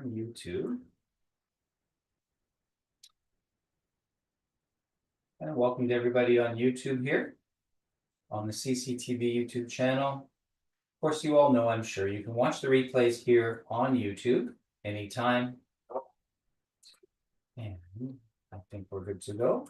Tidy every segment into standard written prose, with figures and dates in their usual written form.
on YouTube. And welcome to everybody on YouTube here on the CCTV YouTube channel. Of course, you all know, I'm sure, you can watch the replays here on YouTube anytime. And I think we're good to go.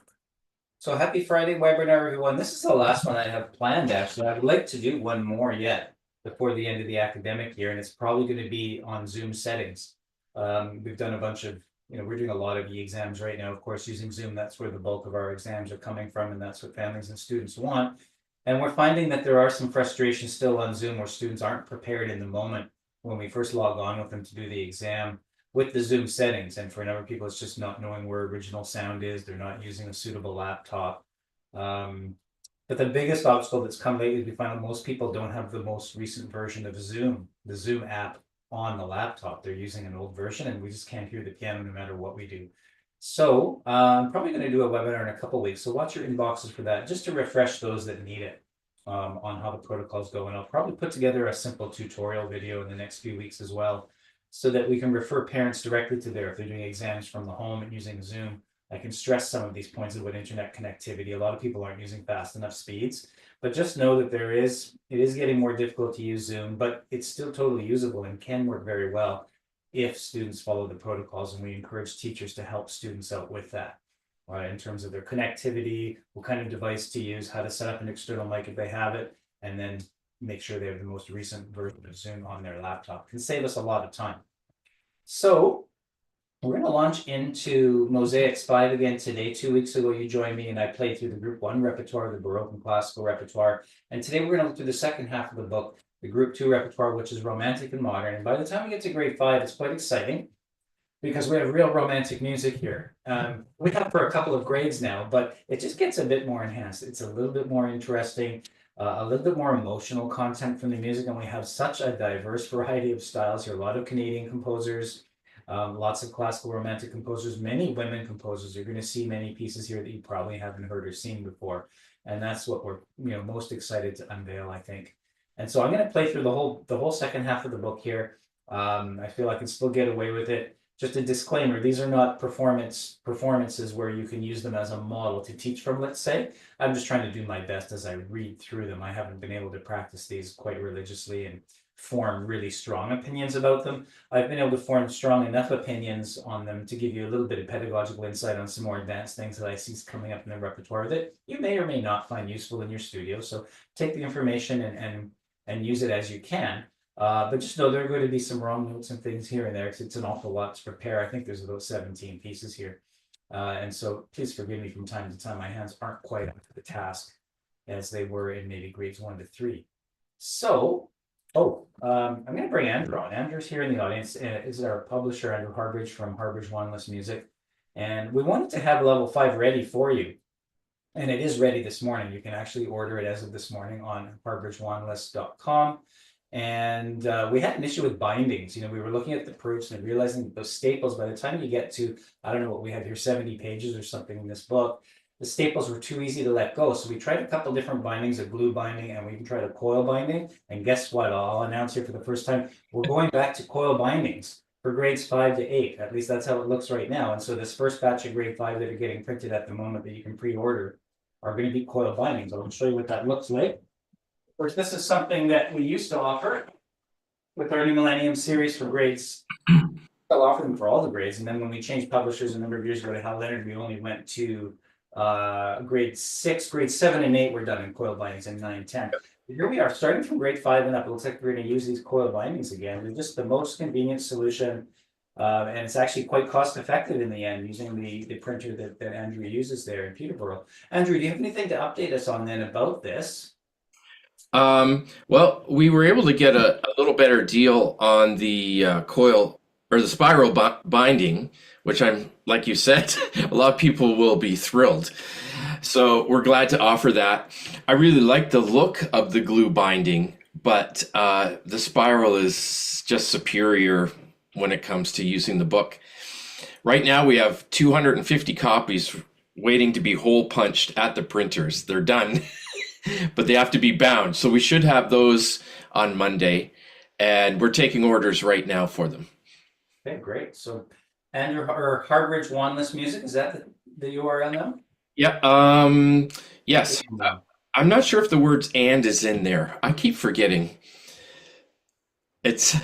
So happy Friday webinar, everyone. This is the last one I have planned, actually. I'd like to do one more yet before the end of the academic year, and it's probably going to be on Zoom settings. We've done a bunch of, we're doing a lot of e-exams right now, of course, using Zoom. That's where the bulk of our exams are coming from, and that's what families and students want. And we're finding that there are some frustrations still on Zoom where students aren't prepared in the moment when we first log on with them to do the exam with the Zoom settings. And for a number of people, it's just not knowing where original sound is. They're not using a suitable laptop. But the biggest obstacle that's come lately is we find that most people don't have the most recent version of Zoom, the Zoom app on the laptop. They're using an old version and we just can't hear the piano no matter what we do. So I'm probably going to do a webinar in a couple of weeks. So watch your inboxes for that, just to refresh those that need it on how the protocols go. And I'll probably put together a simple tutorial video in the next few weeks as well, so that we can refer parents directly to there if they're doing exams from the home and using Zoom. I can stress some of these points about internet connectivity. A lot of people aren't using fast enough speeds, but just know that it is getting more difficult to use Zoom, but it's still totally usable and can work very well if students follow the protocols, and we encourage teachers to help students out with that, right? In terms of their connectivity, what kind of device to use, how to set up an external mic if they have it, and then make sure they have the most recent version of Zoom on their laptop. It can save us a lot of time. So we're going to launch into Mosaics 5 again today. 2 weeks ago, you joined me and I played through the Group 1 repertoire, the Baroque and Classical repertoire. And today we're going to look through the second half of the book, the Group 2 repertoire, which is Romantic and Modern. And by the time we get to grade 5, it's quite exciting because we have real romantic music here. We have for a couple of grades now, but it just gets a bit more enhanced. It's a little bit more interesting, a little bit more emotional content from the music. And we have such a diverse variety of styles here. A lot of Canadian composers, lots of classical romantic composers, many women composers. You're going to see many pieces here that you probably haven't heard or seen before. And that's what we're most excited to unveil, I think. And so I'm going to play through the whole second half of the book here. I feel I can still get away with it. Just a disclaimer, these are not performances where you can use them as a model to teach from, let's say. I'm just trying to do my best as I read through them. I haven't been able to practice these quite religiously and form really strong opinions about them. I've been able to form strong enough opinions on them to give you a little bit of pedagogical insight on some more advanced things that I see coming up in the repertoire that you may or may not find useful in your studio. So take the information and use it as you can. But just know there are going to be some wrong notes and things here and there. It's an awful lot to prepare. I think there's about 17 pieces here. And so please forgive me from time to time. My hands aren't quite up to the task as they were in maybe grades 1 to 3. So, I'm going to bring Andrew on. Andrew's here in the audience. Is our publisher, Andrew Harbridge from Harbridge Wanless Music. And we wanted to have level 5 ready for you. And it is ready this morning. You can actually order it as of this morning on harbridgewanless.com. And we had an issue with bindings. We were looking at the proofs and realizing that those staples, by the time you get to, I don't know what we have here, 70 pages or something in this book, the staples were too easy to let go. So we tried a couple different bindings, a glue binding, and we even tried a coil binding. And guess what? I'll announce here for the first time, we're going back to coil bindings for grades 5 to 8. At least that's how it looks right now. And so this first batch of grade 5 that are getting printed at the moment that you can pre-order are going to be coil bindings. I'll show you what that looks like. Of course, this is something that we used to offer with our New Millennium series for grades. I'll offer them for all the grades. And then when we changed publishers a number of years ago to Hal Leonard, we only went to grade 6, grade 7 and 8 were done in coil bindings, and 9 and 10. Here we are starting from grade 5 and up. It looks like we're going to use these coil bindings again. They're just the most convenient solution. And it's actually quite cost effective in the end using the printer that Andrew uses there in Peterborough. Andrew, do you have anything to update us on then about this? Well, we were able to get a little better deal on the coil or the spiral binding, which like you said, a lot of people will be thrilled. So we're glad to offer that. I really like the look of the glue binding, but the spiral is just superior when it comes to using the book. Right now we have 250 copies waiting to be hole punched at the printers. They're done. But they have to be bound. So we should have those on Monday, and we're taking orders right now for them. Okay, great. So Andrew or Hardridge Wanless Music, is that the URL now? Yeah. Yes. I'm not sure if the words "and" is in there. I keep forgetting. It's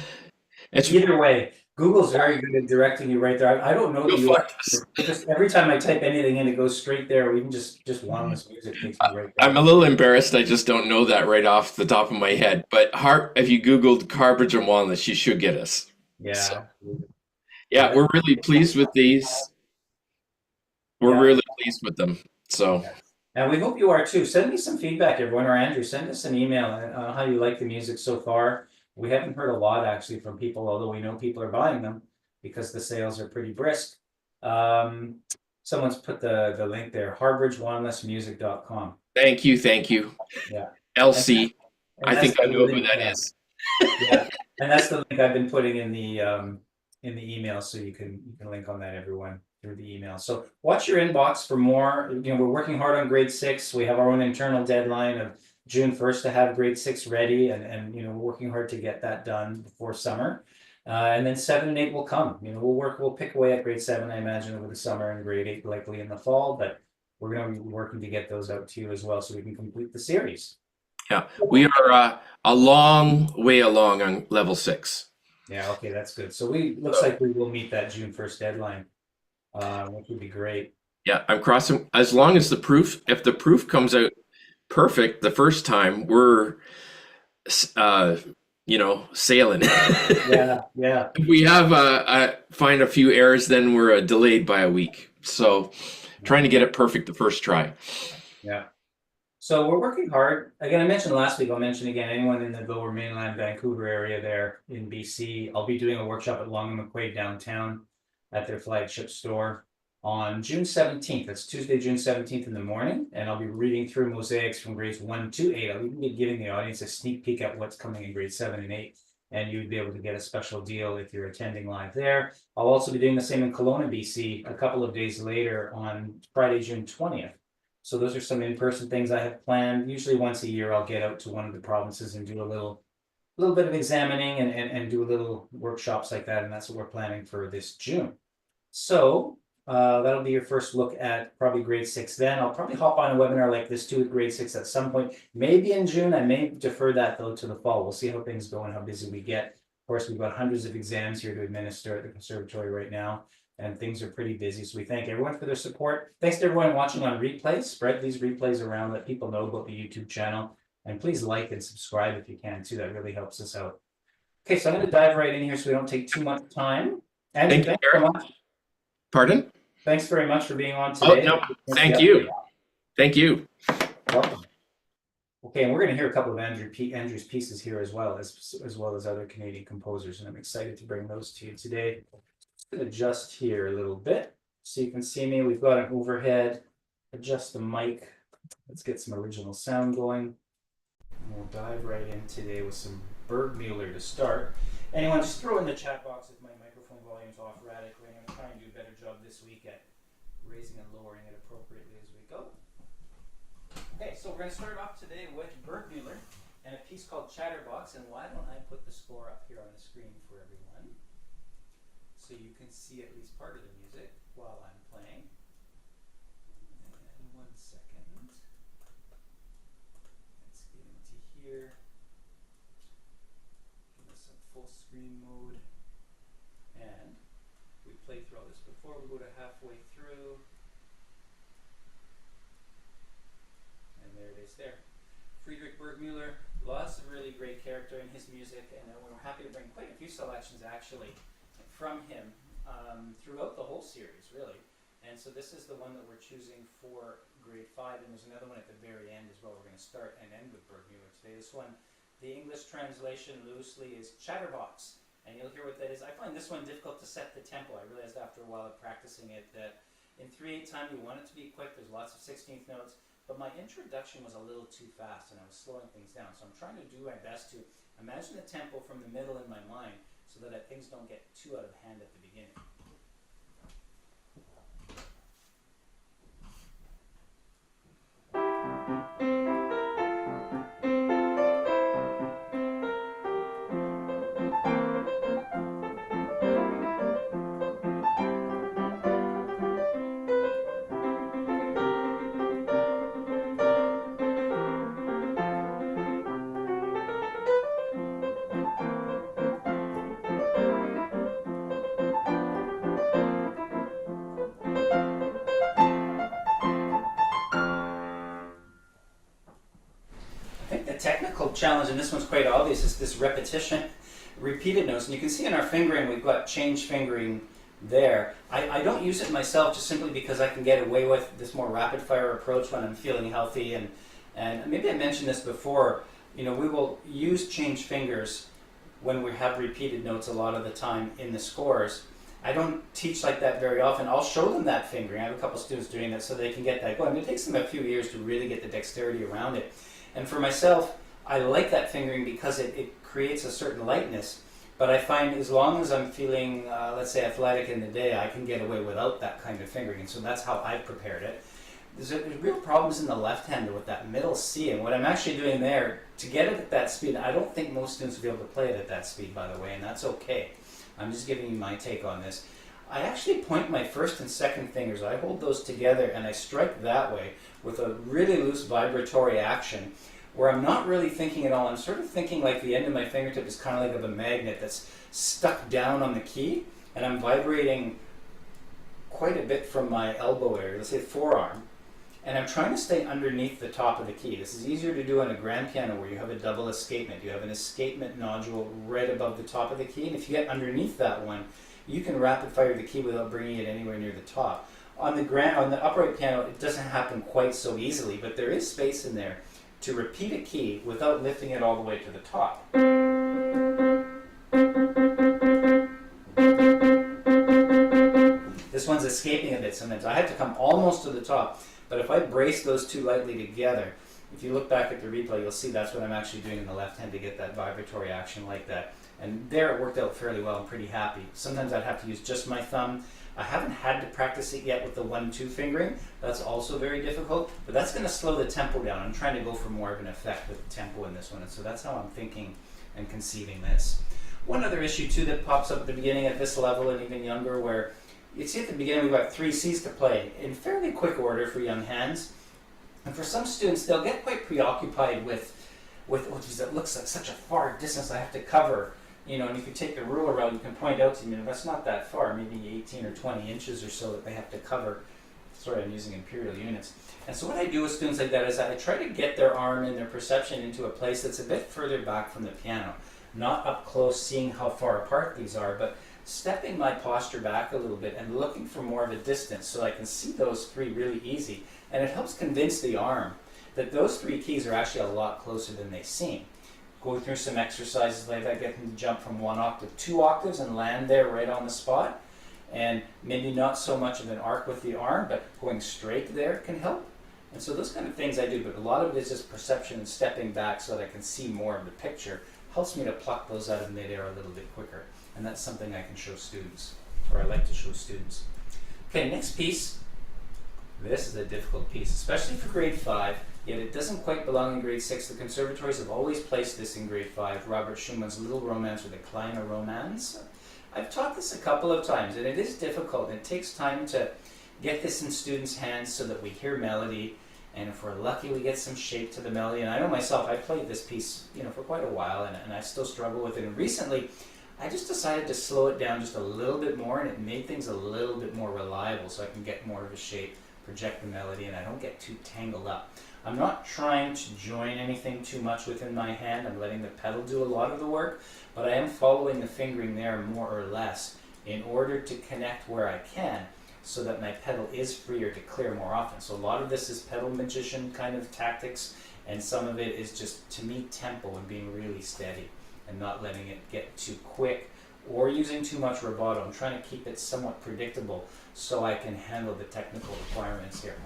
it's Either way, Google's very good at directing you right there. I don't know the you'll find URL. this. It just every time I type anything in, it goes straight there. Or even just Wanless Music takes me right I'm there. a little embarrassed. I just don't know that right off the top of my head. But if you Googled Carbridge and Walnuts, you should get us. So Yeah, yeah, yeah, we're really pleased with these. We're yeah. really pleased with them. So And we hope you are too. Send me some feedback, everyone, or Andrew, send us an email on how you like the music so far. We haven't heard a lot actually from people, although we know people are buying them because the sales are pretty brisk. Um, someone's put the link there, harbridgewanlessmusic.com. thank you, thank you, Yeah. And LC. and I that's think the I know who link, that yeah. is. Yeah. And that's the link I've been putting in the email, so you can link on that, everyone, through the email. So watch your inbox for more. You know, we're working hard on grade six. We have our own internal deadline of June 1st to have grade six ready, and you know, we're working hard to get that done before summer. And then seven and eight will come. You know, we'll pick away at grade seven, I imagine, over the summer, and grade eight likely in the fall, but we're gonna be working to get those out to you as well so we can complete the series. Yeah, we are a long way along on level 6. Yeah, okay, that's good. So looks like we will meet that June 1st deadline, which would be great. Yeah, I'm crossing as long as if the proof comes out perfect the first time, we're uh, sailing. Yeah, yeah, If we have find a few errors, then we're delayed by a week. So trying to get it perfect the first try. yeah. So we're working hard. Again, I mentioned last week, I'll mention again, anyone in the Lower Mainland Vancouver area there in BC, I'll be doing a workshop at Long and McQuaid downtown at their flagship store on June 17th. That's Tuesday, June 17th in the morning, and I'll be reading through mosaics from grades 1 to 8. I'll even be giving the audience a sneak peek at what's coming in grade 7 and 8, and you'd be able to get a special deal if you're attending live there. I'll also be doing the same in Kelowna, BC, a couple of days later on Friday, June 20th. So those are some in-person things I have planned. Usually once a year, I'll get out to one of the provinces and do a little bit of examining and do a little workshops like that. And that's what we're planning for this June. So that'll be your first look at probably grade six. Then I'll probably hop on a webinar like this too with grade six at some point, maybe in June. I may defer that though to the fall. We'll see how things go and how busy we get. Of course, we've got hundreds of exams here to administer at the Conservatory right now, and things are pretty busy. So we thank everyone for their support. Thanks to everyone watching on replays. Spread these replays around, let people know about the YouTube channel. And please like and subscribe if you can too. That really helps us out. Okay, so I'm going to dive right in here so we don't take too much time. Andrew, Thank you, thanks so Eric. much. Pardon? Thanks very much for being on Oh, today. no, thank you. Thank you. Welcome. Okay, and we're going to hear a couple of Andrew's pieces here as well as other Canadian composers, and I'm excited to bring those to you today. Just going to adjust here a little bit so you can see me. We've got an overhead. Adjust the mic. Let's get some original sound going. And we'll dive right in today with some Bergmuller to start. Anyone, just throw in the chat box if my microphone volume's off radically. I'm going to try and do a better job this week at raising and lowering it appropriately as we go. Okay, so we're going to start off today with Bergmuller and a piece called Chatterbox. And why don't I put the score up here on the screen for everyone so you can see at least part of the music while I'm playing. And 1 second. Let's get into here. Give us some full screen mode. And we played through all this before. We go to halfway through. And there it is there. Friedrich Bergmuller, lots of really great character in his music, and we're happy to bring quite a few selections actually from him throughout the whole series, really. And so this is the one that we're choosing for grade 5, and there's another one at the very end as well. We're going to start and end with Bergmuller today. This one, the English translation loosely is Chatterbox, and you'll hear what that is. I find this one difficult to set the tempo. I realized after a while of practicing it that in 3/8 time you want it to be quick. There's lots of 16th notes. But my introduction was a little too fast and I was slowing things down. So I'm trying to do my best to imagine the tempo from the middle in my mind so that things don't get too out of hand at the beginning. technical challenge, and this one's quite obvious, is this repetition, repeated notes. And you can see in our fingering, we've got change fingering there. I don't use it myself just simply because I can get away with this more rapid fire approach when I'm feeling healthy. And maybe I mentioned this before, we will use change fingers when we have repeated notes a lot of the time in the scores. I don't teach like that very often. I'll show them that fingering. I have a couple students doing that so they can get that going. It takes them a few years to really get the dexterity around it. And for myself, I like that fingering because it creates a certain lightness. But I find as long as I'm feeling, let's say, athletic in the day, I can get away without that kind of fingering. And so that's how I've prepared it. There's real problems in the left-hander with that middle C. And what I'm actually doing there, to get it at that speed, I don't think most students will be able to play it at that speed, by the way, and that's okay. I'm just giving you my take on this. I actually point my first and second fingers. I hold those together and I strike that way with a really loose vibratory action where I'm not really thinking at all. I'm sort of thinking like the end of my fingertip is kind of like of a magnet that's stuck down on the key, and I'm vibrating quite a bit from my elbow area, let's say forearm, and I'm trying to stay underneath the top of the key. This is easier to do on a grand piano where you have a double escapement. You have an escapement nodule right above the top of the key, and if you get underneath that one, you can rapid fire the key without bringing it anywhere near the top. On the upright piano, it doesn't happen quite so easily, but there is space in there to repeat a key without lifting it all the way to the top. This one's escaping a bit sometimes. I have to come almost to the top, but if I brace those two lightly together, if you look back at the replay, you'll see that's what I'm actually doing in the left hand to get that vibratory action like that. And there it worked out fairly well. I'm pretty happy. Sometimes I'd have to use just my thumb. I haven't had to practice it yet with the 1-2 fingering. That's also very difficult, but that's going to slow the tempo down. I'm trying to go for more of an effect with the tempo in this one, and so that's how I'm thinking and conceiving this. One other issue too that pops up at the beginning at this level and even younger, where you see at the beginning we've got 3 C's to play in fairly quick order for young hands. And for some students, they'll get quite preoccupied with oh geez, that looks like such a far distance I have to cover. And if you take the ruler out, you can point out to me, that's not that far, maybe 18 or 20 inches or so that they have to cover. Sorry, I'm using imperial units. And so what I do with students like that is I try to get their arm and their perception into a place that's a bit further back from the piano. Not up close, seeing how far apart these are, but stepping my posture back a little bit and looking for more of a distance so I can see those 3 really easy. And it helps convince the arm that those 3 keys are actually a lot closer than they seem. Go through some exercises like that, get them to jump from 1 octave, 2 octaves and land there right on the spot. And maybe not so much of an arc with the arm, but going straight there can help. And so those kind of things I do, but a lot of it is just perception and stepping back so that I can see more of the picture. Helps me to pluck those out of midair a little bit quicker. And that's something I can show students, or I like to show students. Okay, next piece. This is a difficult piece, especially for grade 5, yet it doesn't quite belong in grade 6. The conservatories have always placed this in grade 5, Robert Schumann's Little Romance or the Kleine Romanze. I've taught this a couple of times, and it is difficult. It takes time to get this in students' hands so that we hear melody, and if we're lucky, we get some shape to the melody. And I know myself, I played this piece for quite a while, and I still struggle with it. And recently, I just decided to slow it down just a little bit more, and it made things a little bit more reliable so I can get more of a shape, project the melody, and I don't get too tangled up. I'm not trying to join anything too much within my hand. I'm letting the pedal do a lot of the work, but I am following the fingering there more or less in order to connect where I can so that my pedal is freer to clear more often. So a lot of this is pedal magician kind of tactics, and some of it is just, to me, tempo and being really steady and not letting it get too quick or using too much rubato. I'm trying to keep it somewhat predictable so I can handle the technical requirements here.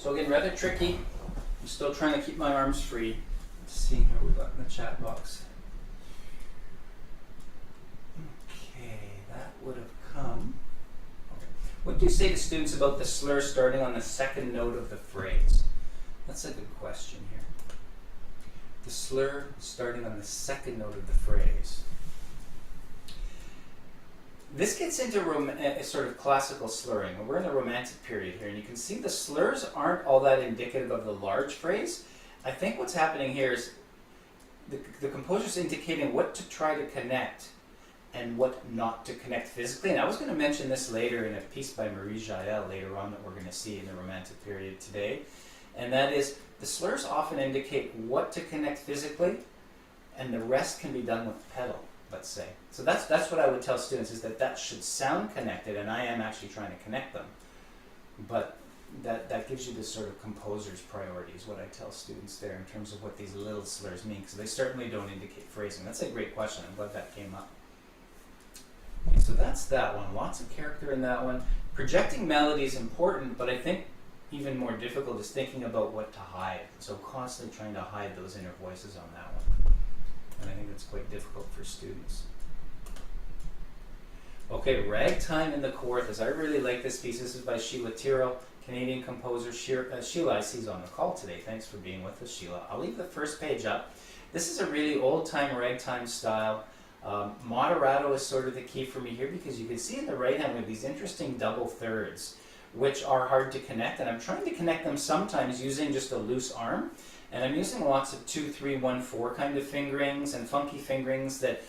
So again, rather tricky. I'm still trying to keep my arms free. Let's see here we got in the chat box. Okay, that would have come. Okay. What do you say to students about the slur starting on the second note of the phrase? That's a good question here. The slur starting on the second note of the phrase. This gets into sort of classical slurring. We're in the Romantic period here, and you can see the slurs aren't all that indicative of the large phrase. I think what's happening here is the composer's indicating what to try to connect and what not to connect physically. And I was going to mention this later in a piece by Marie Jael later on that we're going to see in the Romantic period today. And that is, the slurs often indicate what to connect physically, and the rest can be done with the pedal, let's say. So that's what I would tell students, is that should sound connected, and I am actually trying to connect them. But that gives you this sort of composer's priorities, what I tell students there in terms of what these little slurs mean, because they certainly don't indicate phrasing. That's a great question. I'm glad that came up. Okay, so that's that one. Lots of character in that one. Projecting melody is important, but I think even more difficult is thinking about what to hide. So constantly trying to hide those inner voices on that one. And I think that's quite difficult for students. Okay, Ragtime in the Kawarthas. I really like this piece. This is by Sheila Tyrrell, Canadian composer. Sheila, I see, is on the call today. Thanks for being with us, Sheila. I'll leave the first page up. This is a really old-time ragtime style. Moderato is sort of the key for me here, because you can see in the right hand we have these interesting double thirds, which are hard to connect, and I'm trying to connect them sometimes using just a loose arm, and I'm using lots of 2, 3, 1, 4 kind of fingerings and funky fingerings that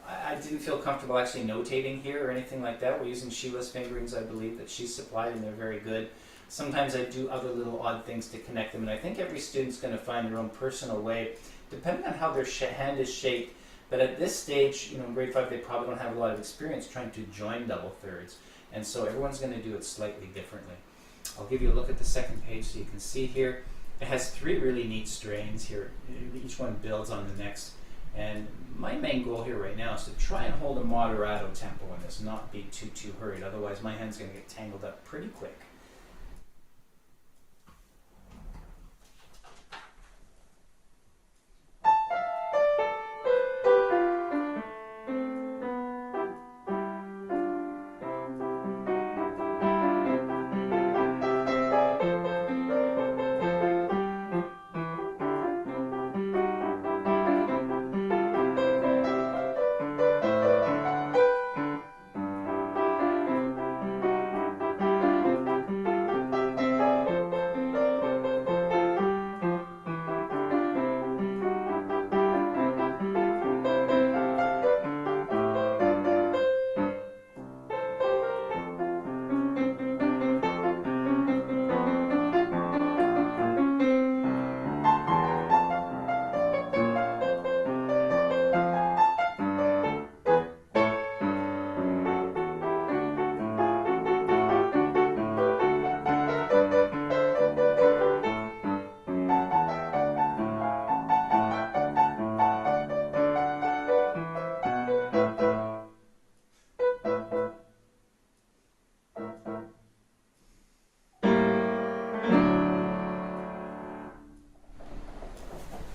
I didn't feel comfortable actually notating here or anything like that. We're using Sheila's fingerings, I believe, that she supplied, and they're very good. Sometimes I do other little odd things to connect them, and I think every student's going to find their own personal way, depending on how their hand is shaped. But at this stage, in grade 5, they probably don't have a lot of experience trying to join double thirds, and so everyone's going to do it slightly differently. I'll give you a look at the second page so you can see here. It has 3 really neat strains here. Each one builds on the next. And my main goal here right now is to try and hold a moderato tempo in this, not be too hurried. Otherwise, my hand's going to get tangled up pretty quick.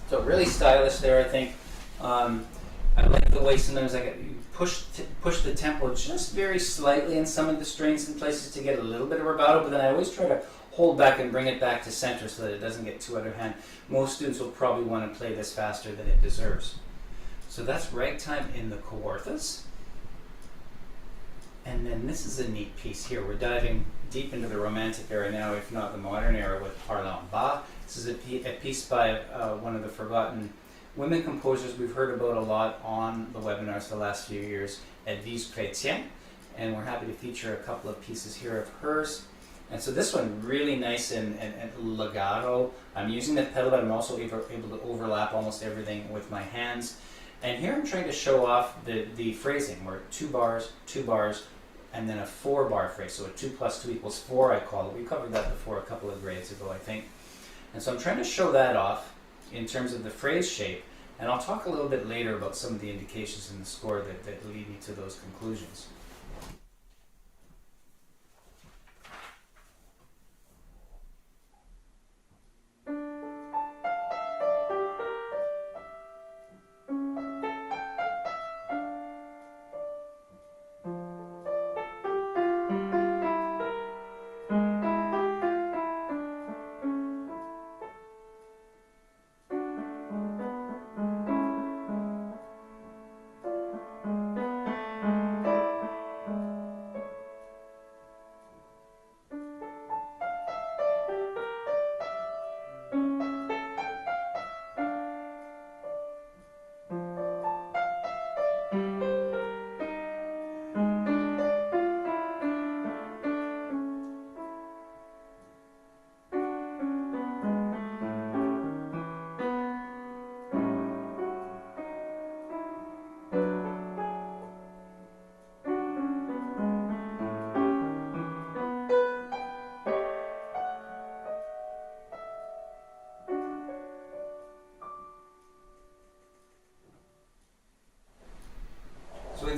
So really stylish there, I think. I like the way sometimes I get push the tempo just very slightly in some of the strings and places to get a little bit of rubato, but then I always try to hold back and bring it back to center so that it doesn't get too out of hand. Most students will probably want to play this faster than it deserves. So that's Ragtime in the Kawarthas. And then this is a neat piece here. We're diving deep into the Romantic era now, if not the modern era, with Harlan Bach. This is a piece by one of the forgotten women composers we've heard about a lot on the webinars for the last few years, Edwige Chrétien. And we're happy to feature a couple of pieces here of hers. And so this one, really nice and legato. I'm using the pedal, but I'm also able to overlap almost everything with my hands. And here I'm trying to show off the phrasing, where 2 bars, 2 bars, and then a 4-bar phrase. So a 2 plus 2 equals 4, I call it. We covered that before a couple of grades ago, I think. And so I'm trying to show that off in terms of the phrase shape. And I'll talk a little bit later about some of the indications in the score that lead me to those conclusions.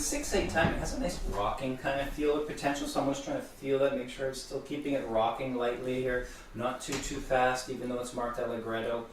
6/8 time, it has a nice rocking kind of feel of potential, so I'm just trying to feel that, make sure I'm still keeping it rocking lightly here, not too fast, even though it's marked allegretto.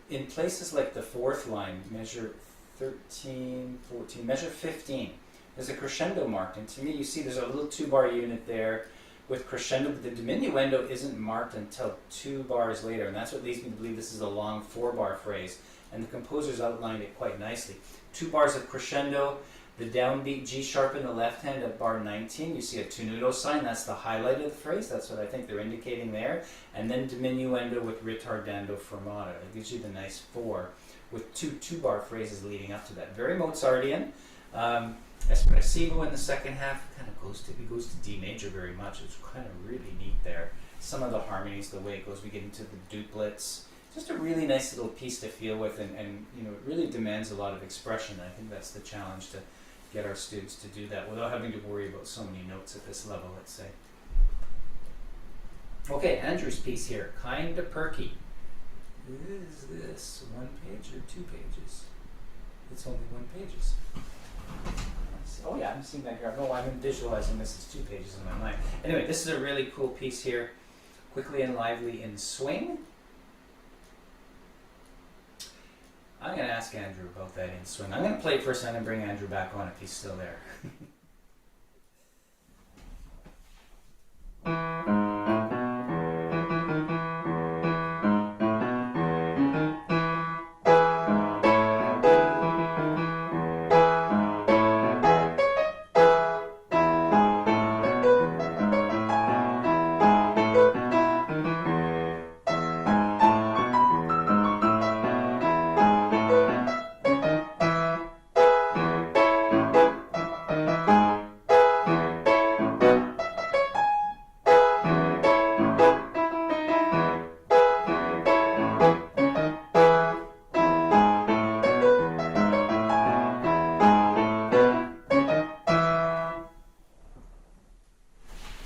In places like the fourth line, measure 13, 14, measure 15, there's a crescendo marked, and to me you see there's a little 2-bar unit there with crescendo, but the diminuendo isn't marked until 2 bars later, and that's what leads me to believe this is a long 4-bar phrase, and the composer's outlined it quite nicely. 2 bars of crescendo, the downbeat G sharp in the left hand at bar 19, you see a tenuto sign, that's the highlight of the phrase, that's what I think they're indicating there, and then diminuendo with ritardando fermato. It gives you the nice 4 with two bar phrases leading up to that. Very Mozartian. Espressivo in the second half kind of goes to D major very much. It's kind of really neat there. Some of the harmonies, the way it goes, we get into the duplets. Just a really nice little piece to feel with, and you know, it really demands a lot of expression. I think that's the challenge, to get our students to do that without having to worry about so many notes at this level, let's say. Okay, Andrew's piece here, Kinda Perky. Is this 1 page or 2 pages? It's only 1 page. Oh yeah, I'm seeing that here. No, I've been visualizing this as 2 pages in my mind. Anyway, this is a really cool piece here. Quickly and lively in swing. I'm going to ask Andrew about that in swing. I'm going to play it first, and I'm going to bring Andrew back on if he's still there.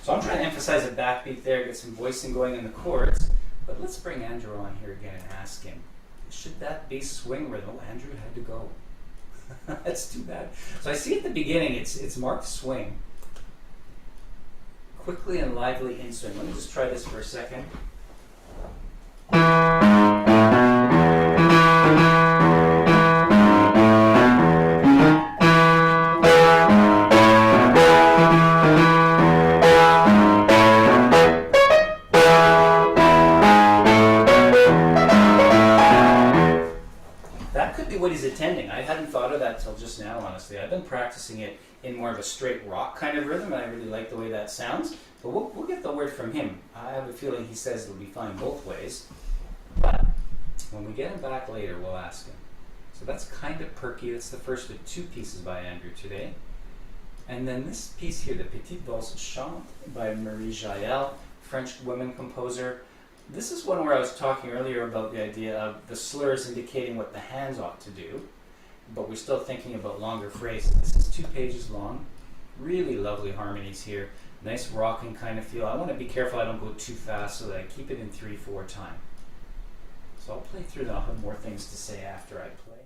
So I'm trying to emphasize a backbeat there, get some voicing going in the chords, but let's bring Andrew on here again and ask him, should that be swing rhythm? Oh, Andrew had to go. That's too bad. So I see at the beginning it's marked swing. Quickly and lively in swing. Let me just try this for a second. That could be what he's intending. I hadn't thought of that till just now, honestly. I've been practicing it in more of a straight rock kind of rhythm, and I really like the way that sounds. But we'll get the word from him. I have a feeling he says it'll be fine both ways. But when we get him back later, we'll ask him. So that's Kinda Perky. That's the first of 2 pieces by Andrew today. And then this piece here, the Petite Valse Chante by Marie Jael, French woman composer. This is one where I was talking earlier about the idea of the slurs indicating what the hands ought to do, but we're still thinking about longer phrases. This is 2 pages long. Really lovely harmonies here. Nice rocking kind of feel. I want to be careful I don't go too fast so that I keep it in 3/4 time. So I'll play through and I'll have more things to say after I play.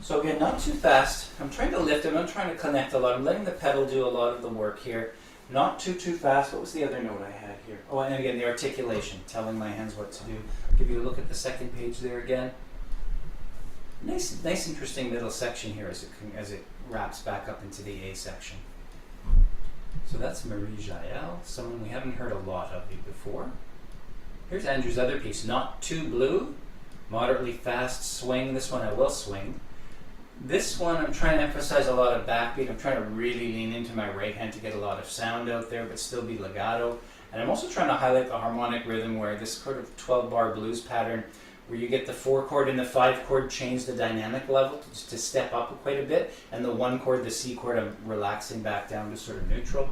So again, not too fast. I'm trying to lift, I'm not trying to connect a lot. I'm letting the pedal do a lot of the work here. Not too fast. What was the other note I had here? Oh, and again, the articulation, telling my hands what to do. Give you a look at the second page there again. Nice, interesting middle section here as it wraps back up into the A section. So that's Marie Jael, someone we haven't heard a lot of before. Here's Andrew's other piece, Not Too Blue, moderately fast swing. This one I will swing. This one I'm trying to emphasize a lot of backbeat. I'm trying to really lean into my right hand to get a lot of sound out there, but still be legato. And I'm also trying to highlight the harmonic rhythm where this sort of 12-bar blues pattern, where you get the 4 chord and the 5 chord change the dynamic level to step up quite a bit, and the 1 chord, the C chord, I'm relaxing back down to sort of neutral.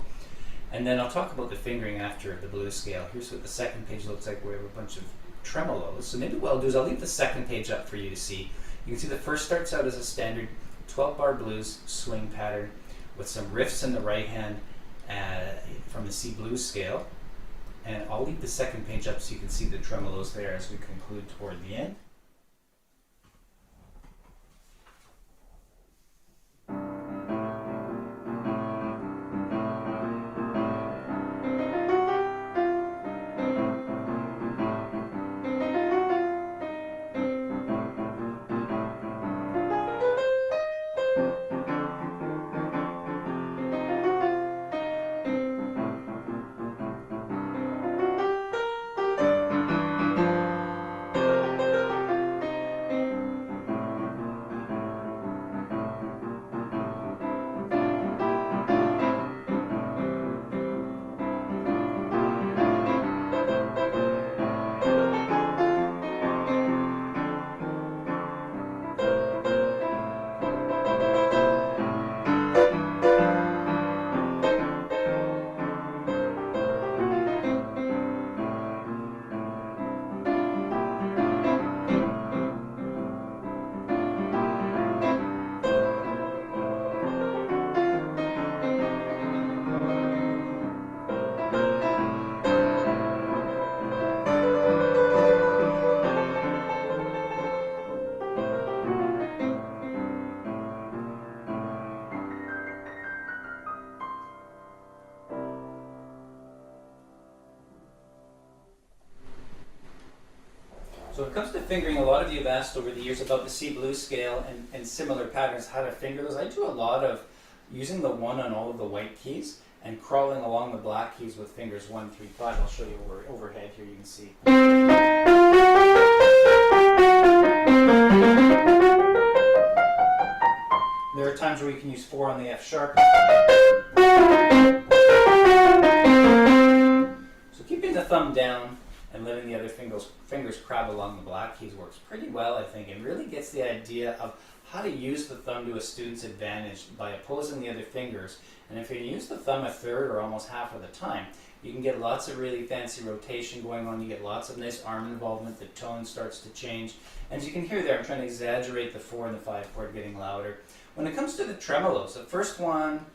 And then I'll talk about the fingering after the blues scale. Here's what the second page looks like. We have a bunch of tremolos. So maybe what I'll do is I'll leave the second page up for you to see. You can see the first starts out as a standard 12-bar blues swing pattern with some riffs in the right hand from the C blues scale. And I'll leave the second page up so you can see the tremolos there as we conclude toward the end. So when it comes to fingering, a lot of you have asked over the years about the C blues scale and similar patterns, how to finger those. I do a lot of using the 1 on all of the white keys and crawling along the black keys with fingers 1, 3, 5. I'll show you overhead here, you can see. There are times where you can use 4 on the F sharp. So keeping the thumb down and letting the other fingers crab along the black keys works pretty well, I think. It really gets the idea of how to use the thumb to a student's advantage by opposing the other fingers. And if you use the thumb a third or almost half of the time, you can get lots of really fancy rotation going on. You get lots of nice arm involvement. The tone starts to change. And as you can hear there, I'm trying to exaggerate the 4 and the 5 chord getting louder. When it comes to the tremolos, the first one,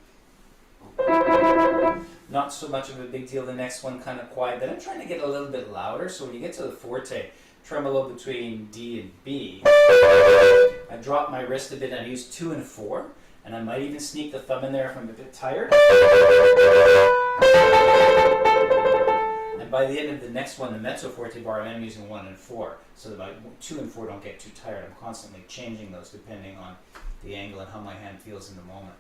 not so much of a big deal. The next one kind of quiet. Then I'm trying to get a little bit louder. So when you get to the forte, tremolo between D and B, I drop my wrist a bit and I use 2 and 4. And I might even sneak the thumb in there if I'm a bit tired. And by the end of the next one, the mezzo forte bar, I'm using 1 and 4. So that my 2 and 4 don't get too tired. I'm constantly changing those depending on the angle and how my hand feels in the moment.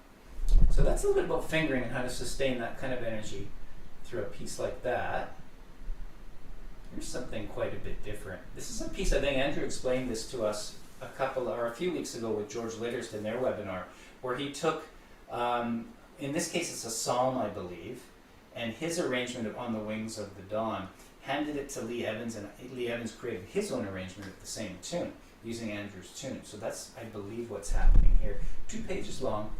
So that's a little bit about fingering and how to sustain that kind of energy through a piece like that. Here's something quite a bit different. This is a piece, I think Andrew explained this to us a few weeks ago with George Litterst in their webinar, where he took, in this case it's a psalm, I believe, and his arrangement of On the Wings of the Dawn, handed it to Lee Evans, and Lee Evans created his own arrangement of the same tune, using Andrew's tune. So that's, I believe, what's happening here. 2 pages long.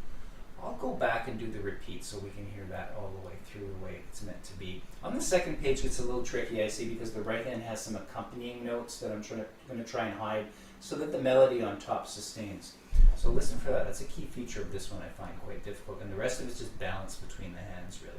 I'll go back and do the repeat so we can hear that all the way through the way it's meant to be. On the second page it's a little tricky, I see, because the right hand has some accompanying notes that I'm going to try and hide so that the melody on top sustains. So listen for that. That's a key feature of this one I find quite difficult. And the rest of it's just balance between the hands, really.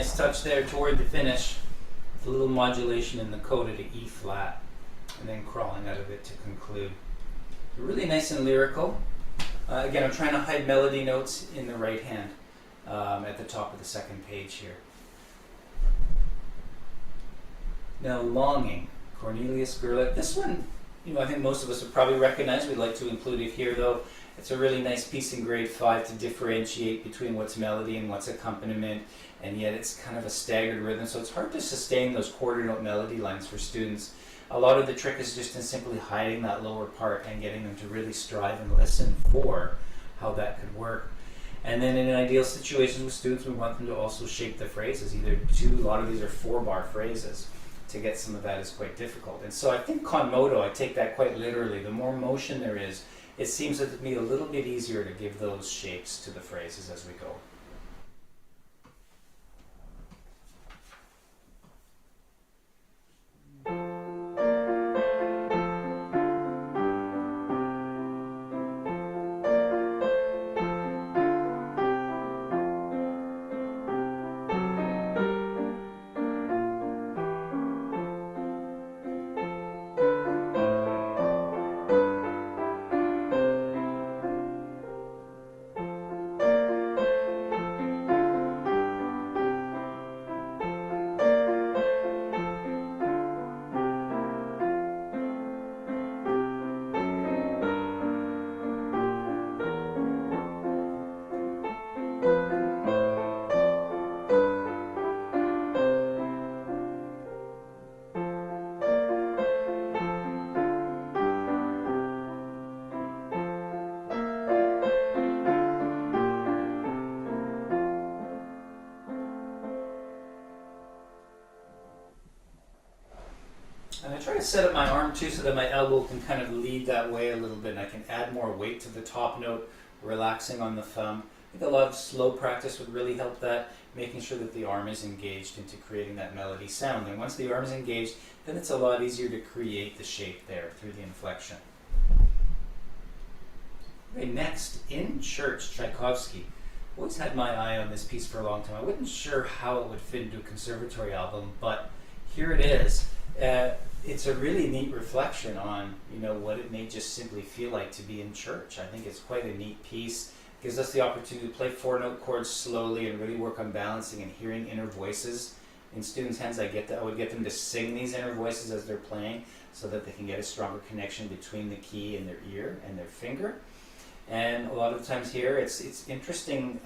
Nice touch there toward the finish. With a little modulation in the coda to E flat, and then crawling out of it to conclude. Really nice and lyrical. Again, I'm trying to hide melody notes in the right hand at the top of the second page here. Now, Longing, Cornelius Gerlich. This one, I think most of us would probably recognize. We'd like to include it here, though. It's a really nice piece in grade 5 to differentiate between what's melody and what's accompaniment, and yet it's kind of a staggered rhythm, so it's hard to sustain those quarter note melody lines for students. A lot of the trick is just in simply hiding that lower part and getting them to really strive and listen for how that could work. And then in ideal situations with students, we want them to also shape the phrases. A lot of these are 4-bar phrases. To get some of that is quite difficult. And so I think con moto, I take that quite literally. The more motion there is, it seems to be a little bit easier to give those shapes to the phrases as we go. And I try to set up my arm too so that my elbow can kind of lead that way a little bit, and I can add more weight to the top note, relaxing on the thumb. I think a lot of slow practice would really help that, making sure that the arm is engaged into creating that melody sound. And once the arm is engaged, then it's a lot easier to create the shape there through the inflection. Okay, next, In Church, Tchaikovsky. Always had my eye on this piece for a long time. I wasn't sure how it would fit into a conservatory album, but here it is. It's a really neat reflection on, what it may just simply feel like to be in church. I think it's quite a neat piece. It gives us the opportunity to play 4-note chords slowly and really work on balancing and hearing inner voices. In students' hands, I would get them to sing these inner voices as they're playing so that they can get a stronger connection between the key and their ear and their finger. And a lot of times here, it's interesting,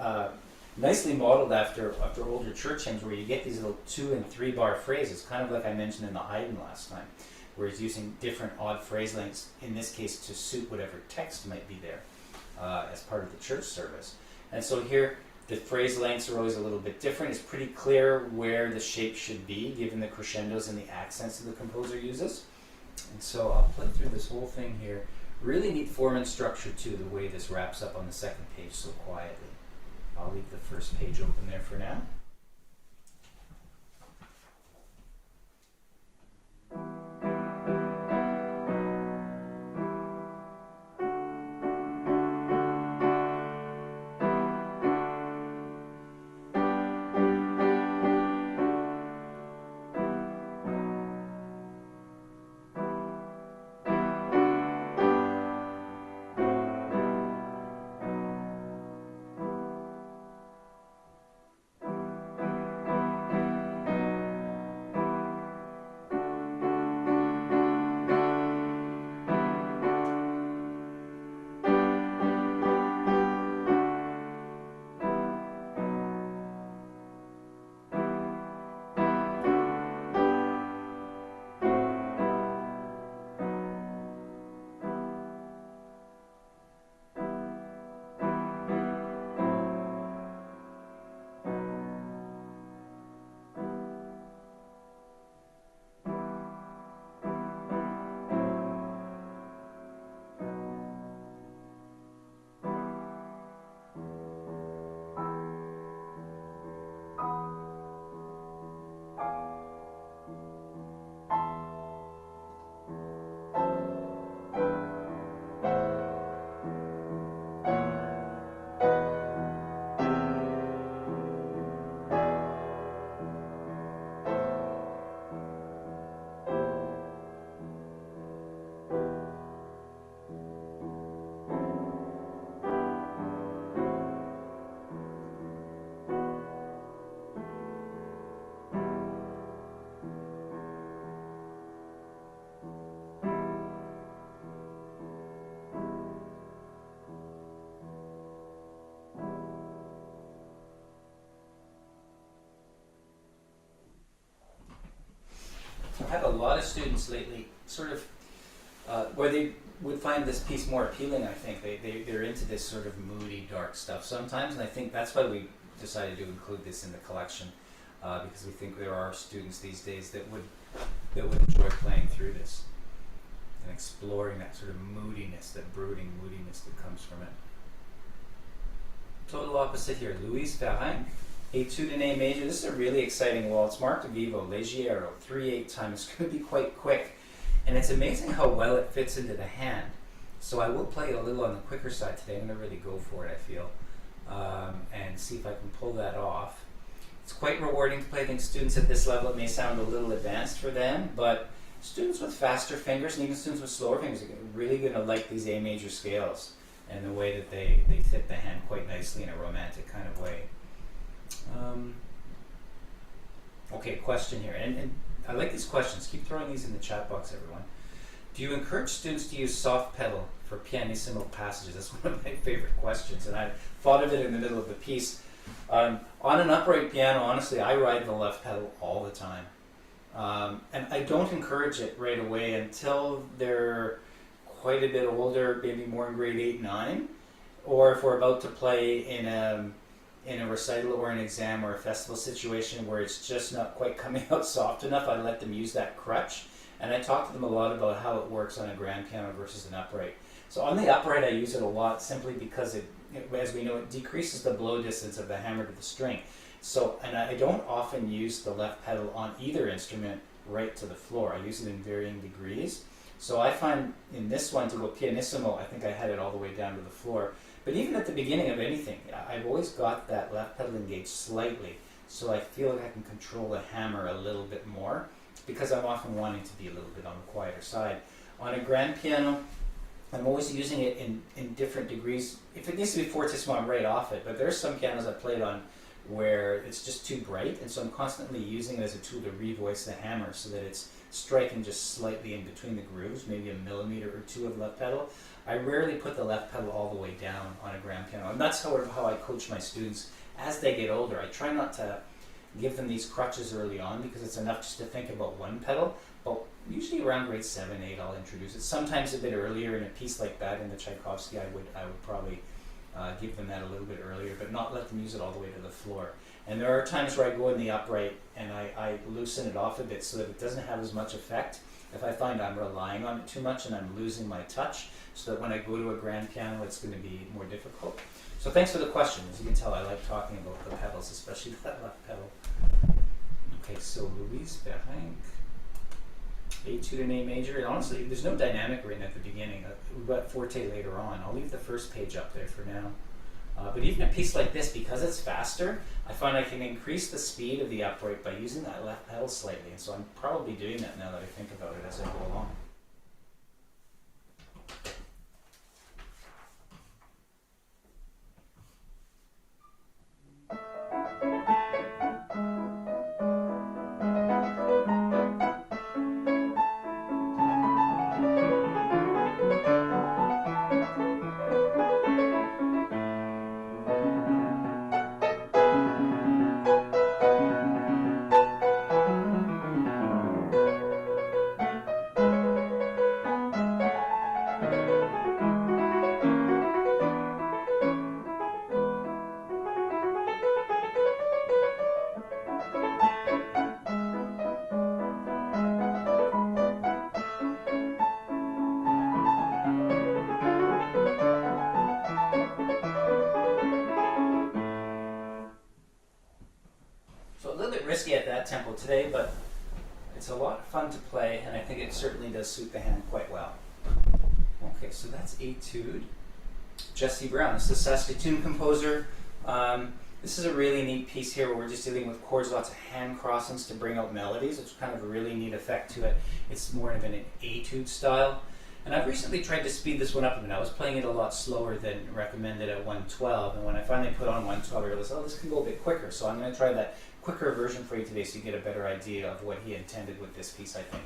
nicely modeled after older church hymns where you get these little 2- and 3-bar phrases, kind of like I mentioned in the Haydn last time, where he's using different odd phrase lengths, in this case to suit whatever text might be there as part of the church service. And so here, the phrase lengths are always a little bit different. It's pretty clear where the shape should be, given the crescendos and the accents that the composer uses. And so I'll play through this whole thing here. Really neat form and structure too, the way this wraps up on the second page so quietly. I'll leave the first page open there for now. lot of students lately sort of where they would find this piece more appealing. I think they're into this sort of moody, dark stuff sometimes, and I think that's why we decided to include this in the collection, because we think there are students these days that would enjoy playing through this and exploring that sort of moodiness, that brooding moodiness that comes from it. Total opposite here, Louise Ferrin, Etude in A major. This is a really exciting waltz, marked vivo, leggero, 3/8 time. It's going to be quite quick, and it's amazing how well it fits into the hand. So I will play it a little on the quicker side today. I'm going to really go for it, I feel, and see if I can pull that off. It's quite rewarding to play. I think students at this level, it may sound a little advanced for them, but students with faster fingers and even students with slower fingers are really going to like these A major scales and the way that they fit the hand quite nicely in a romantic kind of way. Okay, question here, and I like these questions. Keep throwing these in the chat box, everyone. Do you encourage students to use soft pedal for pianissimo passages? That's one of my favorite questions, and I thought of it in the middle of the piece. On an upright piano, honestly, I ride the left pedal all the time. And I don't encourage it right away until they're quite a bit older, maybe more in grade 8, 9, or if we're about to play in a recital or an exam or a festival situation where it's just not quite coming out soft enough. I let them use that crutch, and I talk to them a lot about how it works on a grand piano versus an upright. So on the upright, I use it a lot simply because as we know, it decreases the blow distance of the hammer to the string. So, and I don't often use the left pedal on either instrument right to the floor. I use it in varying degrees. So I find in this one, to go pianissimo, I think I had it all the way down to the floor. But even at the beginning of anything, I've always got that left pedal engaged slightly, so I feel like I can control the hammer a little bit more, because I'm often wanting to be a little bit on the quieter side. On a grand piano, I'm always using it in different degrees. If it needs to be fortissimo, I'm right off it, but there's some pianos I played on where it's just too bright, and so I'm constantly using it as a tool to revoice the hammer so that it's striking just slightly in between the grooves, maybe a millimeter or two of left pedal. I rarely put the left pedal all the way down on a grand piano, and that's how I coach my students as they get older. I try not to give them these crutches early on because it's enough just to think about one pedal, but usually around grade 7, 8 I'll introduce it. Sometimes a bit earlier in a piece like that in the Tchaikovsky, I would probably give them that a little bit earlier, but not let them use it all the way to the floor. And there are times where I go in the upright and I loosen it off a bit so that it doesn't have as much effect. If I find I'm relying on it too much and I'm losing my touch, so that when I go to a grand piano, it's going to be more difficult. So thanks for the question. As you can tell, I like talking about the pedals, especially that left pedal. Okay, so Louise Berhenk, Etude in A major. And honestly, there's no dynamic written at the beginning. We've got forte later on. I'll leave the first page up there for now. But even a piece like this, because it's faster, I find I can increase the speed of the upright by using that left pedal slightly. And so I'm probably doing that now that I think about it as I go along. Risky at that tempo today, but it's a lot of fun to play, and I think it certainly does suit the hand quite well. Okay, so that's Etude. Jesse Brown, this is a Saskatoon composer. This is a really neat piece here where we're just dealing with chords, lots of hand crossings to bring out melodies. It's kind of a really neat effect to it. It's more of an etude style. And I've recently tried to speed this one up a bit. I was playing it a lot slower than recommended at 112, and when I finally put on 112, I realized, oh, this can go a bit quicker. So I'm going to try that quicker version for you today so you get a better idea of what he intended with this piece, I think.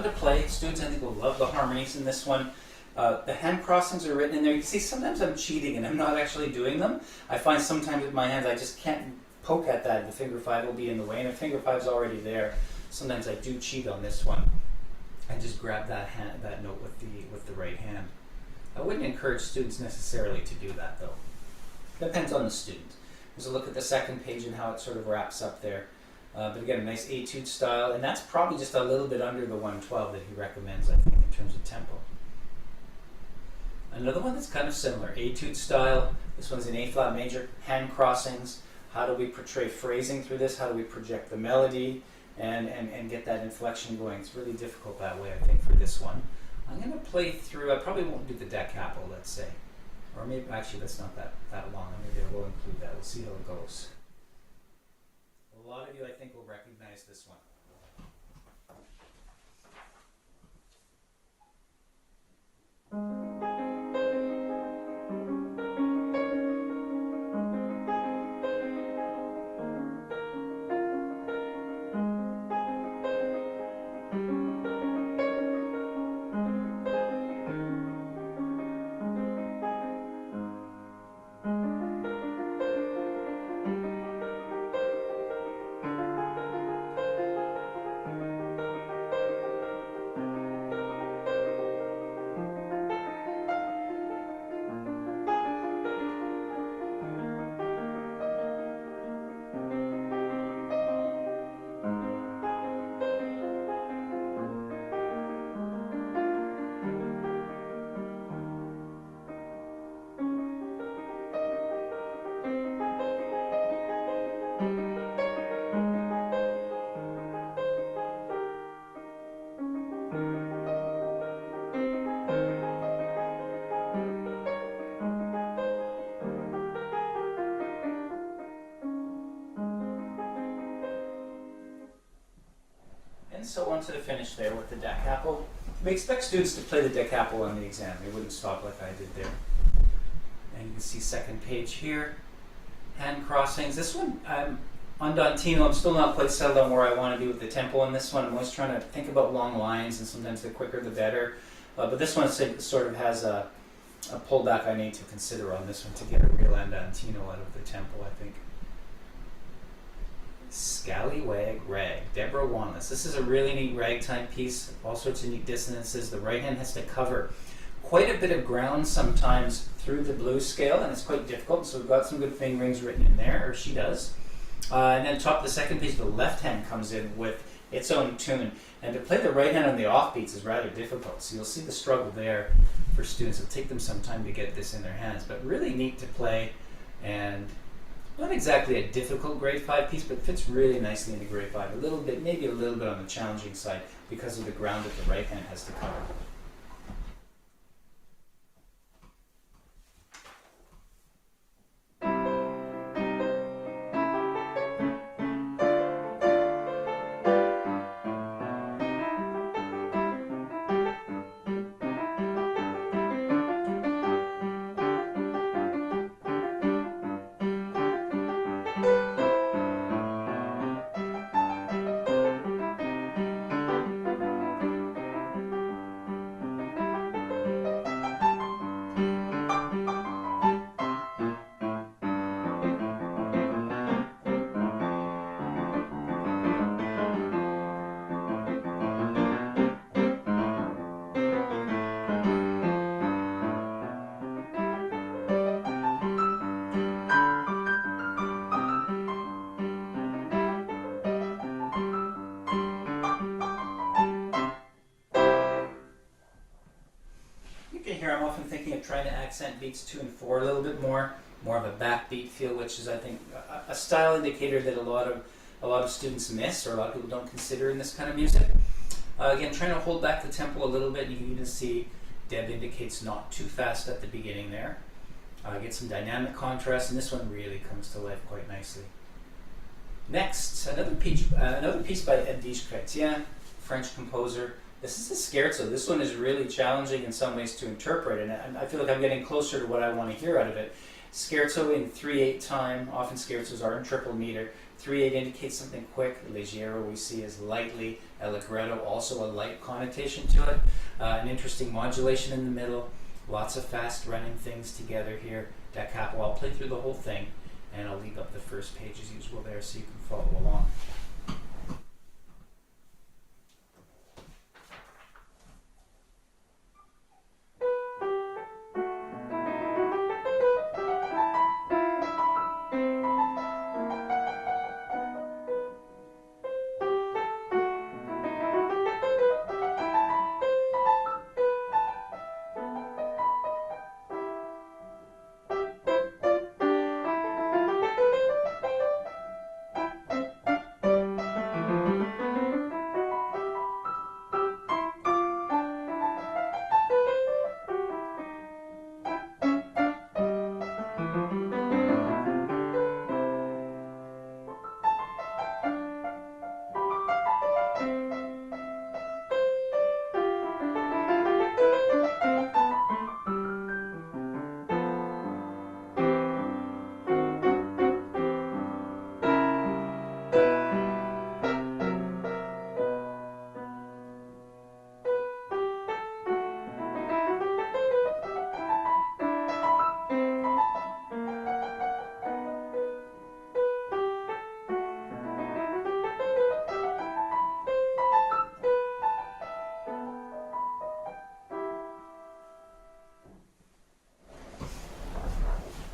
fun to play. Students, I think, will love the harmonies in this one. The hand crossings are written in there. You can see sometimes I'm cheating and I'm not actually doing them. I find sometimes with my hands I just can't poke at that. The finger 5 will be in the way, and if finger 5 is already there, sometimes I do cheat on this one and just grab that note with the right hand. I wouldn't encourage students necessarily to do that though. Depends on the student. There's a look at the second page and how it sort of wraps up there. But again, a nice etude style, and that's probably just a little bit under the 112 that he recommends, I think, in terms of tempo. Another one that's kind of similar, etude style. This one's in A flat major, hand crossings. How do we portray phrasing through this? How do we project the melody and get that inflection going? It's really difficult that way, I think, for this one. I'm going to play through, I probably won't do the da capo, let's say. Or maybe, actually, that's not that long. Maybe I will include that. We'll see how it goes. A lot of you, I think, will recognize this one. And so on to the finish there with the da capo. We expect students to play the da capo on the exam. They wouldn't stop like I did there. And you can see second page here. Hand crossings. This one, I'm andantino. I'm still not quite settled on where I want to be with the tempo on this one. I'm always trying to think about long lines, and sometimes the quicker the better. But this one sort of has a pullback I need to consider on this one to get a real andantino out of the tempo, I think. Scallywag Rag, Deborah Wanless. This is a really neat ragtime piece, all sorts of neat dissonances. The right hand has to cover quite a bit of ground sometimes through the blues scale, and it's quite difficult, so we've got some good fingerings written in there, or she does. And then top of the second page, the left hand comes in with its own tune, and to play the right hand on the offbeats is rather difficult, so you'll see the struggle there for students. It'll take them some time to get this in their hands, but really neat to play, and not exactly a difficult grade 5 piece, but fits really nicely into grade 5. A little bit, maybe a little bit on the challenging side because of the ground that the right hand has to cover. Here I'm often thinking of trying to accent beats 2 and 4 a little bit more of a backbeat feel, which is, I think, a style indicator that a lot of students miss, or a lot of people don't consider in this kind of music. Again, trying to hold back the tempo a little bit. You can even see Deb indicates not too fast at the beginning there. Get some dynamic contrast, and this one really comes to life quite nicely. Next, another piece by Edwige Chrétien, French composer. This is a scherzo. This one is really challenging in some ways to interpret, and I feel like I'm getting closer to what I want to hear out of it. Scherzo in 3/8 time. Often scherzos are in triple meter. 3/8 indicates something quick. Leggero we see as lightly. Allegretto also a light connotation to it. An interesting modulation in the middle. Lots of fast running things together here. Da capo. I'll play through the whole thing, and I'll leave up the first page as usual there so you can follow along.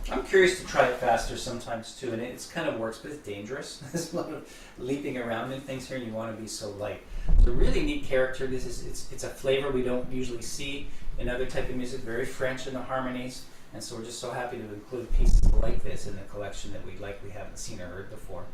I'm curious to try it faster sometimes too, and it kind of works, but it's dangerous. There's a lot of leaping around and things here, and you want to be so light. It's a really neat character. This is it's a flavor we don't usually see in other type of music. Very French in the harmonies, and so we're just so happy to include pieces like this in the collection that we haven't seen or heard before.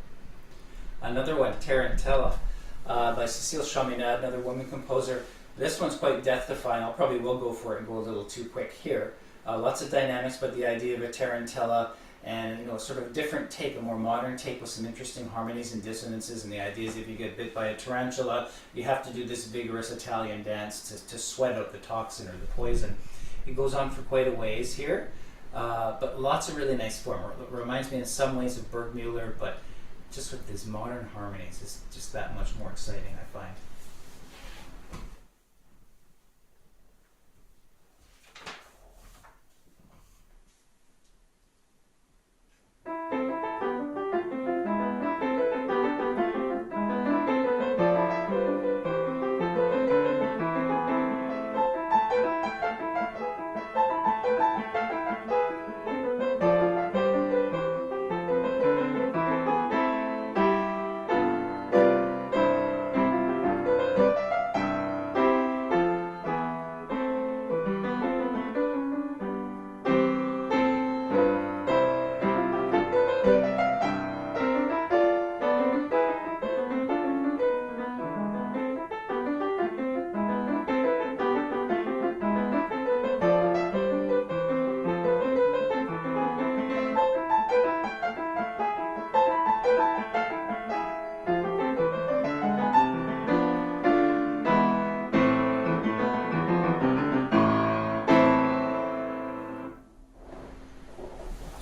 Another one, Tarantella, by Cécile Chaminade, another woman composer. This one's quite death-defying. I'll probably will go for it and go a little too quick here. Lots of dynamics, but the idea of a tarantella and sort of a different take, a more modern take with some interesting harmonies and dissonances. And the idea is if you get bit by a tarantula, you have to do this vigorous Italian dance to sweat out the toxin or the poison. It goes on for quite a ways here, but lots of really nice form. It reminds me in some ways of Bergmüller, but just with these modern harmonies, it's just that much more exciting, I find.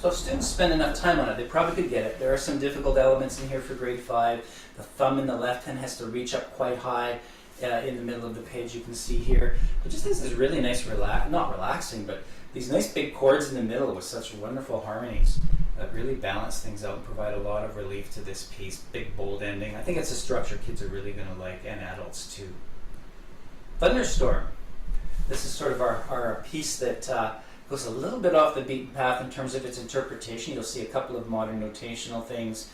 So if students spend enough time on it, they probably could get it. There are some difficult elements in here for grade 5. The thumb in the left hand has to reach up quite high in the middle of the page, you can see here. But just this is really nice, not relaxing, but these nice big chords in the middle with such wonderful harmonies that really balance things out and provide a lot of relief to this piece. Big, bold ending. I think it's a structure kids are really going to like, and adults too. Thunderstorm. This is sort of our piece that goes a little bit off the beaten path in terms of its interpretation. You'll see a couple of modern notational things,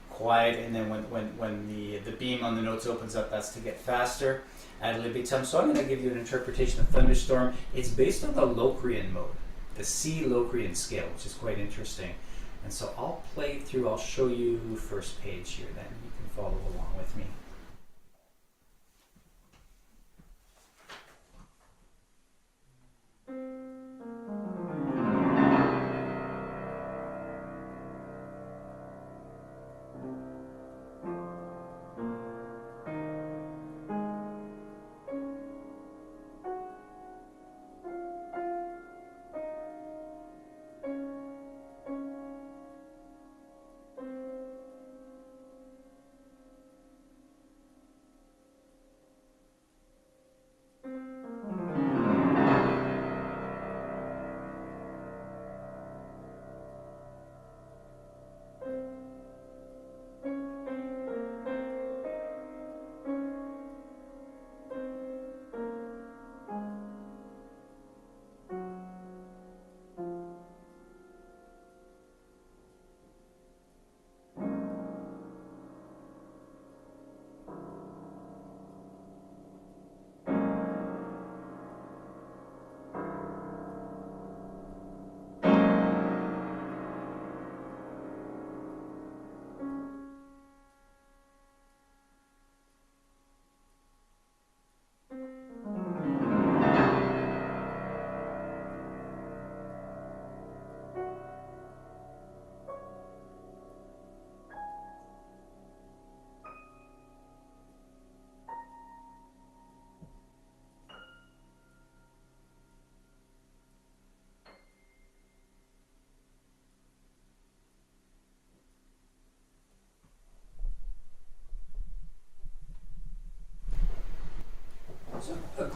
quiet, and then when the beam on the notes opens up, that's to get faster. Ad libitum. So I'm going to give you an interpretation of Thunderstorm. It's based on the Locrian mode, the C Locrian scale, which is quite interesting. And so I'll play through, I'll show you first page here, then you can follow along with me.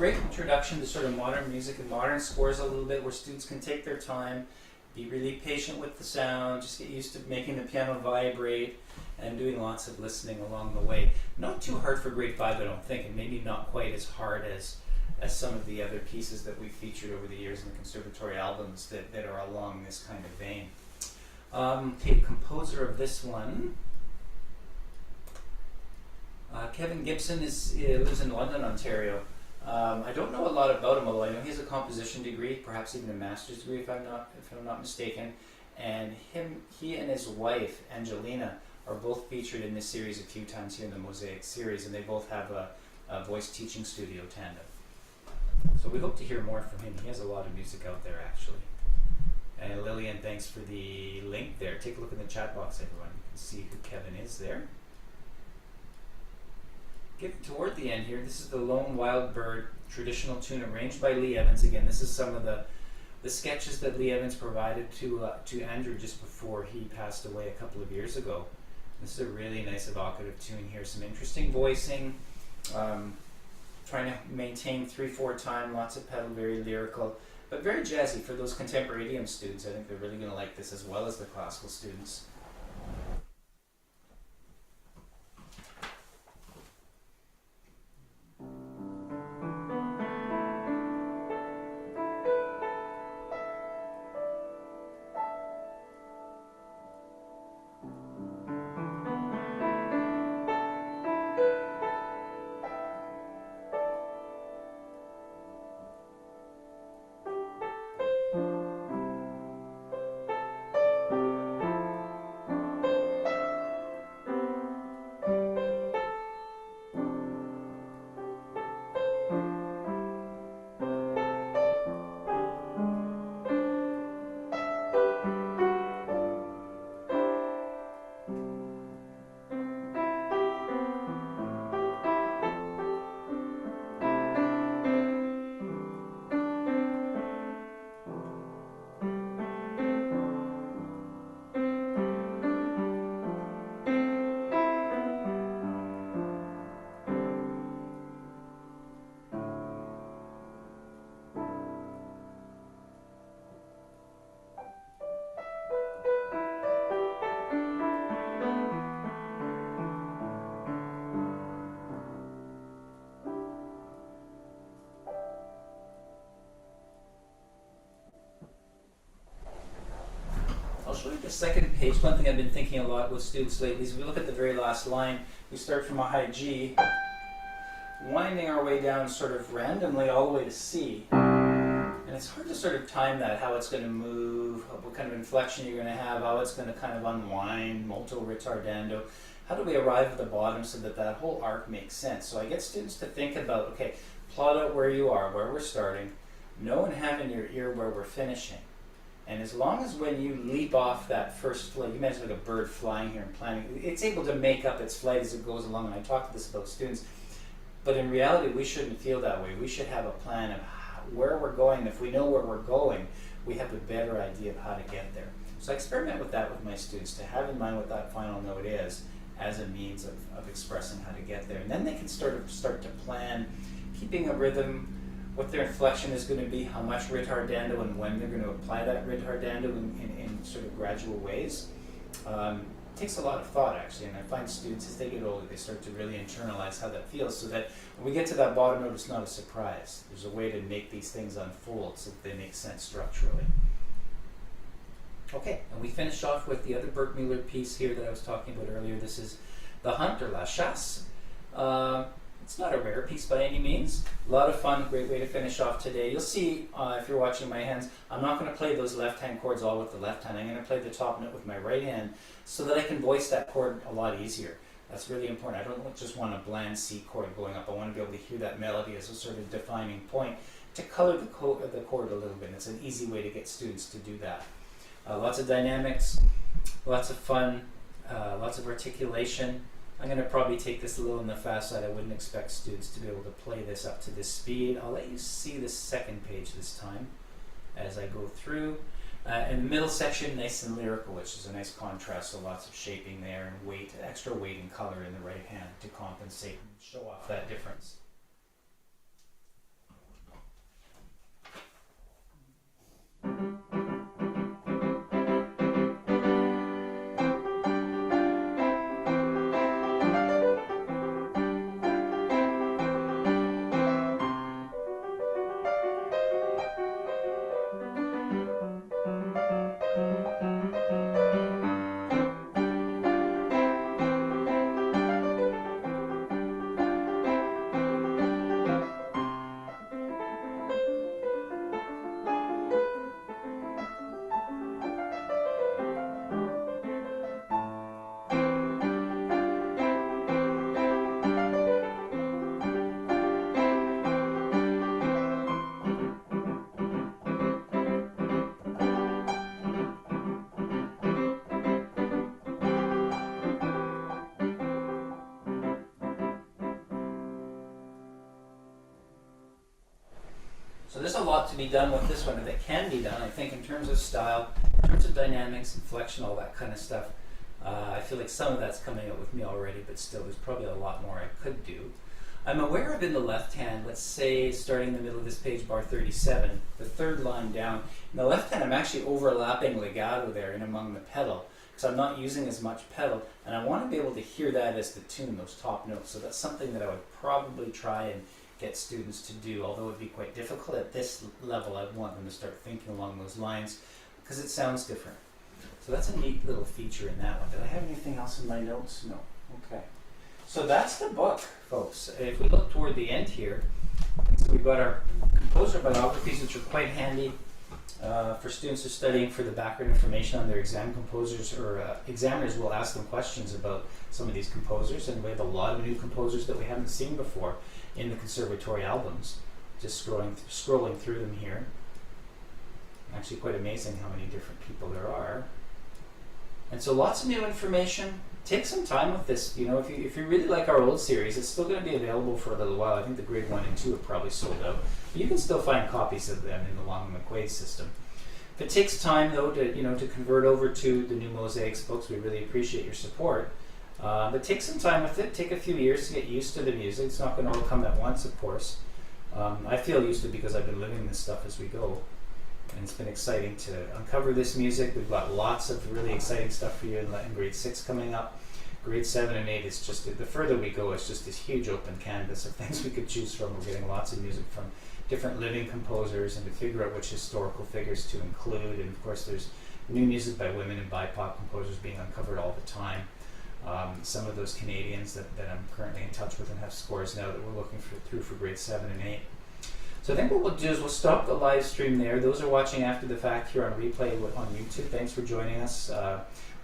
great introduction to sort of modern music and modern scores a little bit, where students can take their time, be really patient with the sound, just get used to making the piano vibrate, and doing lots of listening along the way. Not too hard for grade 5, I don't think, and maybe not quite as hard as some of the other pieces that we've featured over the years in the Conservatory albums that are along this kind of vein. Okay, composer of this one, Kevin Gibson lives in London, Ontario. I don't know a lot about him, although I know he has a composition degree, perhaps even a master's degree if I'm not mistaken. And he and his wife Angelina are both featured in this series a few times here in the Mosaics series, and they both have a voice teaching studio tandem. So we hope to hear more from him. He has a lot of music out there, actually. And Lillian, thanks for the link there. Take a look in the chat box, everyone. You can see who Kevin is there. Getting toward the end here, this is the Lone Wild Bird traditional tune arranged by Lee Evans. Again, this is some of the sketches that Lee Evans provided to Andrew just before he passed away a couple of years ago. This is a really nice evocative tune here. Some interesting voicing, trying to maintain 3/4 time, lots of pedal, very lyrical, but very jazzy for those contemporary idiom students. I think they're really going to like this as well as the classical students. I'll show you the second page. One thing I've been thinking a lot with students lately is we look at the very last line. We start from a high G, winding our way down sort of randomly all the way to C. And it's hard to sort of time that, how it's going to move, what kind of inflection you're going to have, how it's going to kind of unwind, molto ritardando. How do we arrive at the bottom so that that whole arc makes sense? So I get students to think about, okay, plot out where you are, where we're starting, know and have in your ear where we're finishing. And as long as when you leap off that first flight, you imagine like a bird flying here and planning, it's able to make up its flight as it goes along. And I talk to this about students. But in reality, we shouldn't feel that way. We should have a plan of where we're going. If we know where we're going, we have a better idea of how to get there. So I experiment with that with my students, to have in mind what that final note is as a means of expressing how to get there. And then they can start to plan, keeping a rhythm, what their inflection is going to be, how much ritardando, and when they're going to apply that ritardando in sort of gradual ways. It takes a lot of thought, actually, and I find students, as they get older, they start to really internalize how that feels, so that when we get to that bottom note, it's not a surprise. There's a way to make these things unfold so that they make sense structurally. Okay, and we finish off with the other Burke-Muller piece here that I was talking about earlier. This is The Hunt, or La Chasse. It's not a rare piece by any means. A lot of fun, great way to finish off today. You'll see, if you're watching my hands, I'm not going to play those left-hand chords all with the left hand. I'm going to play the top note with my right hand so that I can voice that chord a lot easier. That's really important. I don't just want a bland C chord going up. I want to be able to hear that melody as a sort of defining point to color the chord a little bit. It's an easy way to get students to do that. Lots of dynamics, lots of fun, lots of articulation. I'm going to probably take this a little on the fast side. I wouldn't expect students to be able to play this up to this speed. I'll let you see the second page this time as I go through. In the middle section, nice and lyrical, which is a nice contrast, so lots of shaping there and weight, extra weight and color in the right hand to compensate and show off that difference. there's a lot to be done with this one, and that can be done, I think, in terms of style, in terms of dynamics, inflection, all that kind of stuff. I feel like some of that's coming out with me already, but still, there's probably a lot more I could do. I'm aware of in the left hand, let's say, starting in the middle of this page, bar 37, the third line down. In the left hand, I'm actually overlapping legato there in among the pedal, because I'm not using as much pedal, and I want to be able to hear that as the tune, those top notes. So that's something that I would probably try and get students to do, although it would be quite difficult at this level. I want them to start thinking along those lines, because it sounds different. So that's a neat little feature in that one. Did I have anything else in my notes? No. Okay. So that's the book, folks. If we look toward the end here, so we've got our composer biographies, which are quite handy for students who are studying for the background information on their exam. Composers or examiners will ask them questions about some of these composers, and we have a lot of new composers that we haven't seen before in the Conservatory albums. Just scrolling through them here. Actually quite amazing how many different people there are. And so lots of new information. Take some time with this. You know, if you really like our old series, it's still going to be available for a little while. I think the grade 1 and 2 have probably sold out. But you can still find copies of them in the Long and McQuaid system. If it takes time, though, to convert over to the new Mosaics books, we really appreciate your support. But take some time with it. Take a few years to get used to the music. It's not going to all come at once, of course. I feel used to it because I've been living this stuff as we go. And it's been exciting to uncover this music. We've got lots of really exciting stuff for you in grade 6 coming up. Grade 7 and 8 is just, the further we go, it's just this huge open canvas of things we could choose from. We're getting lots of music from different living composers, and to figure out which historical figures to include. And of course there's new music by women and BIPOC composers being uncovered all the time. Some of those Canadians that I'm currently in touch with and have scores now that we're looking through for grade 7 and 8. So I think what we'll do is we'll stop the live stream there. Those are watching after the fact here on replay on YouTube. Thanks for joining us.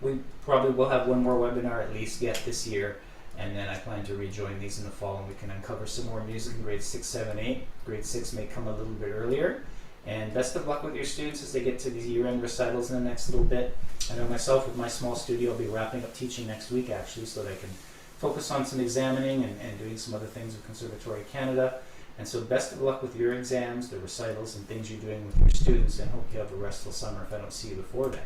We probably will have one more webinar at least yet this year, and then I plan to rejoin these in the fall, and we can uncover some more music in grades 6, 7, 8. Grade 6 may come a little bit earlier. And best of luck with your students as they get to these year-end recitals in the next little bit. I know myself with my small studio, I'll be wrapping up teaching next week actually, so that I can focus on some examining and doing some other things with Conservatory Canada. And so best of luck with your exams, the recitals, and things you're doing with your students, and hope you have a restful summer if I don't see you before then.